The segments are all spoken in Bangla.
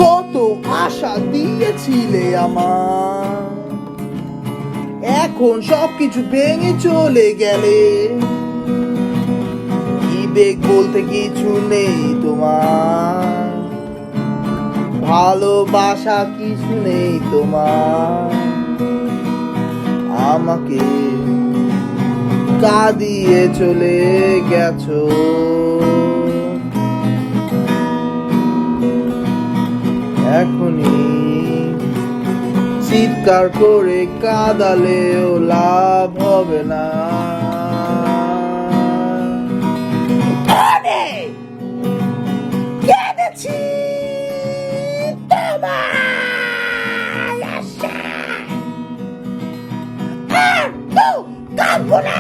কত আশা দিয়েছিলে আমার, এখন সবকিছু ভেঙে চলে গেলে। বিবেক বলতে কিছু নেই তোমার, ভালোবাসা কিছু নেই তোমার, আমাকে কাঁদিয়ে চলে গেছো। এখনই চিৎকার করে কাঁদালেও লাভ হবে না। কেঁদেছি তোমার আশায়, আর তো কাঁদবো না,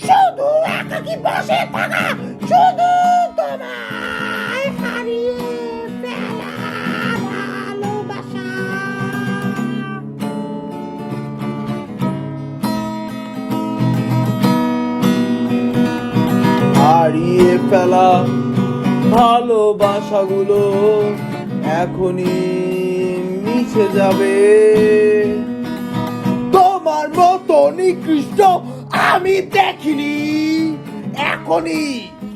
শুধু একাকী বসে থাকা, শুধু তোমায় হারিয়ে ফেলা ভালোবাসা। হারিয়ে ফেলা ভালোবাসাগুলো এখনই মিশে যাবে। তোমার মতো নিকৃষ্ট আমি দেখিনি, এখনই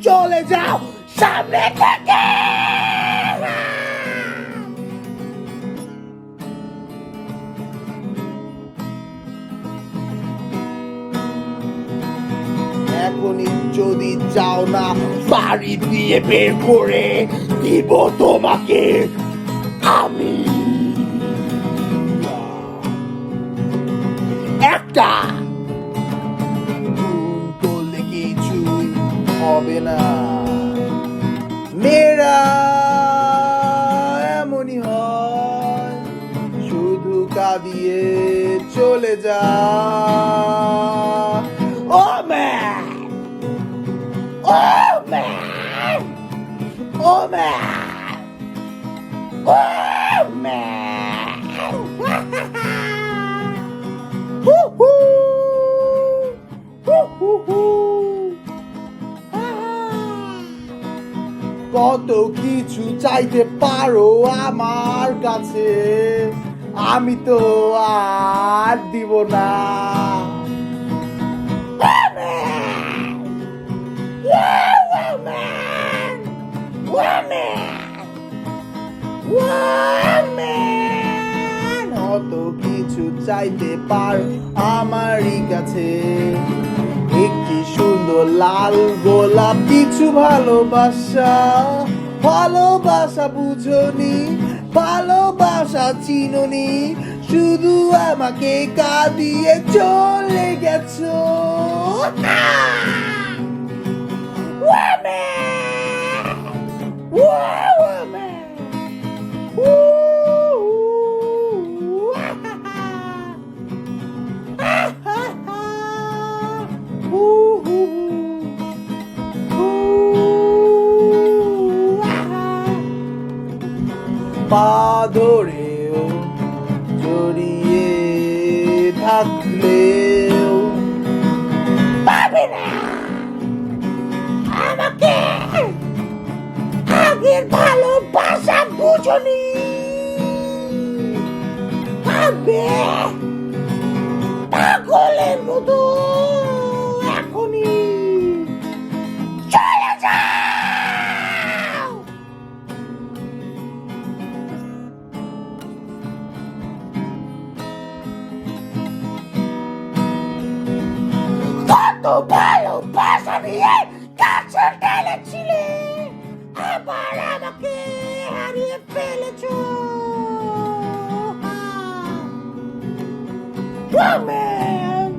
চলে যাও সামনে থেকে। এখনই যদি যাও না, বাড়ি দিয়ে বের করে দিব তোমাকে আমি। একটা ভুল করলে কিছুই হবে না, মেয়েরা এমনই হয়, শুধু কাঁদিয়ে চলে যা। ও man, oh man, oh man, oh man, woo-hoo, woo-hoo-hoo. কত কিছু চাইতে পারো আমার কাছে, আমি তো আর দিব না। কত কিছু চাইতে পারো আমারই কাছে, একটি সুন্দর লাল গোলাপ, কিছু ভালোবাসা। ভালোবাসা বুঝনি, ভালোবাসা চিনোনি, শুধু আমাকে কাঁদিয়ে চলে গেছো। পা ধরেও জড়িয়ে থাকলেও পাবে না আমাকে, আগের ভালোবাসা বুঝনি, পাবে পাগলের মতো এখনই চলে যাও। কত ভালোবাসা নিয়ে কাছে টেনেছিলে, আবার আমাকে হারিয়ে ফেলেছো। Woman,